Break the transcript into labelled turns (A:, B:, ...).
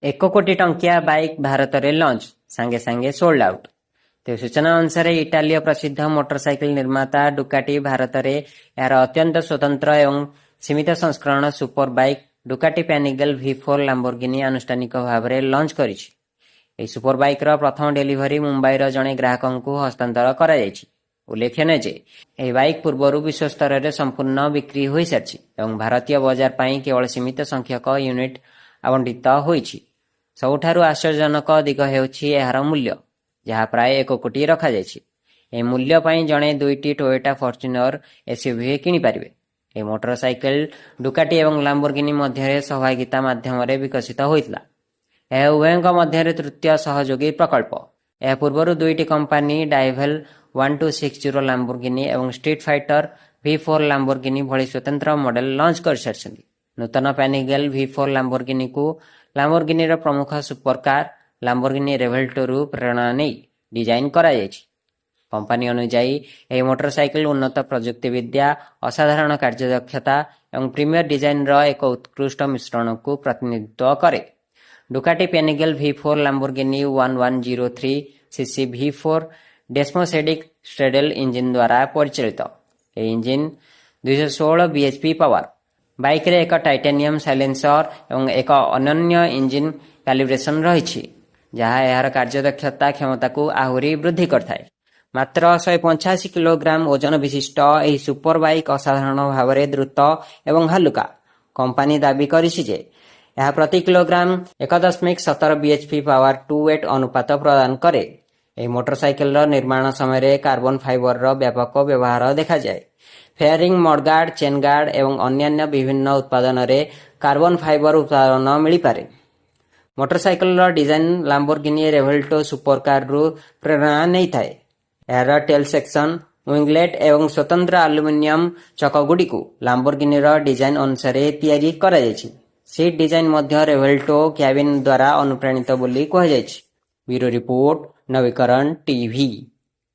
A: ଏକ କୋଟି ଟଙ୍କିଆ ବାଇକ୍ ଭାରତରେ ଲଞ୍ଚ, ସାଙ୍ଗେ ସାଙ୍ଗେ ସୋଲ୍ଡ ଆଉଟ୍। ତେବେ ସୂଚନା ଅନୁସାରେ ଇଟାଲୀୟ ପ୍ରସିଦ୍ଧ ମୋଟରସାଇକେଲ ନିର୍ମାତା ଡୁକାଟି ଭାରତରେ ଏହାର ଅତ୍ୟନ୍ତ ସ୍ୱତନ୍ତ୍ର ଏବଂ ସୀମିତ ସଂସ୍କରଣ ସୁପର ବାଇକ୍ ଡୁକାଟି ପ୍ୟାନିଗଲ V4 ଲାମ୍ବୋର୍ଗିନି ଆନୁଷ୍ଠାନିକ ଭାବରେ ଲଞ୍ଚ କରିଛି। ଏହି ସୁପର ବାଇକ୍ର ପ୍ରଥମ ଡେଲିଭରି ମୁମ୍ବାଇର ଜଣେ ଗ୍ରାହକଙ୍କୁ ହସ୍ତାନ୍ତର କରାଯାଇଛି। ଉଲ୍ଲେଖନୀୟ ଯେ ଏହି ବାଇକ୍ ପୂର୍ବରୁ ବିଶ୍ୱସ୍ତରରେ ସମ୍ପୂର୍ଣ୍ଣ ବିକ୍ରି ହୋଇସାରିଛି ଏବଂ ଭାରତୀୟ ବଜାର ପାଇଁ କେବଳ ସୀମିତ ସଂଖ୍ୟକ ୟୁନିଟ୍ ଆବଣ୍ଟିତ ହୋଇଛି। ସବୁଠାରୁ ଆଶ୍ଚର୍ଯ୍ୟଜନକ ଦିଗ ହେଉଛି ଏହାର ମୂଲ୍ୟ, ଯାହା ପ୍ରାୟ 1 କୋଟି ରଖାଯାଇଛି। ଏହି ମୂଲ୍ୟ ପାଇଁ ଜଣେ 2ଟି ଟୋୟୋଟା ଫର୍ଚ୍ୟୁନର SUV କିଣିପାରିବେ। ଏହି ମୋଟରସାଇକେଲ ଡୁକାଟି ଏବଂ ଲାମ୍ବୋର୍ଗିନି ମଧ୍ୟରେ ସହଭାଗିତା ମାଧ୍ୟମରେ ବିକଶିତ ହୋଇଥିଲା। ଏହା ଉଭୟଙ୍କ ମଧ୍ୟରେ ତୃତୀୟ ସହଯୋଗୀ ପ୍ରକଳ୍ପ। ଏହା ପୂର୍ବରୁ 2ଟି କମ୍ପାନୀ ଡାଇଭେଲ 1260 ଲାମ୍ବୋର୍ଗିନି ଏବଂ ଷ୍ଟ୍ରିଟ୍ ଫାଇଟର V4 ଲାମ୍ବୋର୍ଗିନି ଭଳି ସ୍ୱତନ୍ତ୍ର ମଡେଲ ଲଞ୍ଚ କରିସାରିଛନ୍ତି। ନୂତନ ପ୍ୟାନିଗଲ V4 ଲାମ୍ବୋର୍ଗିନିକୁ ଲାମ୍ବୋର୍ଗିନିର ପ୍ରମୁଖ ସୁପରକାର ଲାମ୍ବୋର୍ଗିନି ରେଭେଲ୍ଟୋରୁ ପ୍ରେରଣା ନେଇ ଡିଜାଇନ କରାଯାଇଛି। କମ୍ପାନୀ ଅନୁଯାୟୀ ଏହି ମୋଟରସାଇକେଲ ଉନ୍ନତ ପ୍ରଯୁକ୍ତିବିଦ୍ୟା, ଅସାଧାରଣ କାର୍ଯ୍ୟଦକ୍ଷତା ଏବଂ ପ୍ରିମିୟର ଡିଜାଇନର ଏକ ଉତ୍କୃଷ୍ଟ ମିଶ୍ରଣକୁ ପ୍ରତିନିଧିତ୍ୱ କରେ। ଡୁକାଟି ପ୍ୟାନିଗଲ V4 ଲାମ୍ବୋର୍ଗିନି 1103 cc V4 ଡେସ୍ମୋସେଡିକ୍ ଷ୍ଟ୍ରେଡେଲ ଇଞ୍ଜିନ ଦ୍ୱାରା ପରିଚାଳିତ। ଏହି ଇଞ୍ଜିନ 216 bhp ପାୱାର। ବାଇକ୍ରେ ଏକ ଟାଇଟାନିୟମ ସାଇଲେନ୍ସର ଏବଂ ଏକ ଅନନ୍ୟ ଇଞ୍ଜିନ କାଲିବ୍ରେସନ ରହିଛି, ଯାହା ଏହାର କାର୍ଯ୍ୟଦକ୍ଷତା କ୍ଷମତାକୁ ଆହୁରି ବୃଦ୍ଧି କରିଥାଏ। ମାତ୍ର 185 କିଲୋଗ୍ରାମ ଓଜନ ବିଶିଷ୍ଟ ଏହି ସୁପର ବାଇକ୍ ଅସାଧାରଣ ଭାବରେ ଦ୍ରୁତ ଏବଂ ହାଲୁକା। କମ୍ପାନୀ ଦାବି କରିଛି ଯେ ଏହା ପ୍ରତି kilogram 1.17 bhp power to weight ଅନୁପାତ ପ୍ରଦାନ କରେ। ଏହି ମୋଟରସାଇକେଲର ନିର୍ମାଣ ସମୟରେ କାର୍ବନ ଫାଇବରର ବ୍ୟାପକ ବ୍ୟବହାର ଦେଖାଯାଏ। ଫେୟାରିଂ, ମଡଗାର୍ଡ, ଚେନ୍ ଗାର୍ଡ ଏବଂ ଅନ୍ୟାନ୍ୟ ବିଭିନ୍ନ ଉତ୍ପାଦନରେ କାର୍ବନ ଫାଇବର ଉତ୍ପାଦନ ମିଳିପାରେ। ମୋଟରସାଇକେଲର ଡିଜାଇନ ଲାମ୍ବୋର୍ଗିନି ରେଭେଲ୍ଟୋ ସୁପରକାରରୁ ପ୍ରେରଣା ନେଇଥାଏ। ଏହାର ଟେଲ୍ ସେକ୍ସନ, ୱିଙ୍ଗଲେଟ୍ ଏବଂ ସ୍ୱତନ୍ତ୍ର ଆଲୁମିନିୟମ ଚକଗୁଡ଼ିକୁ ଲାମ୍ବୋର୍ଗିନିର ଡିଜାଇନ ଅନୁସାରେ ତିଆରି କରାଯାଇଛି। ସିଟ୍ ଡିଜାଇନ ମଧ୍ୟ ରେଭେଲ୍ଟୋ କ୍ୟାବିନ୍ ଦ୍ୱାରା ଅନୁପ୍ରାଣିତ ବୋଲି କୁହାଯାଇଛି। ବ୍ୟୁରୋ ରିପୋର୍ଟ, ନବୀକରଣ ଟିଭି।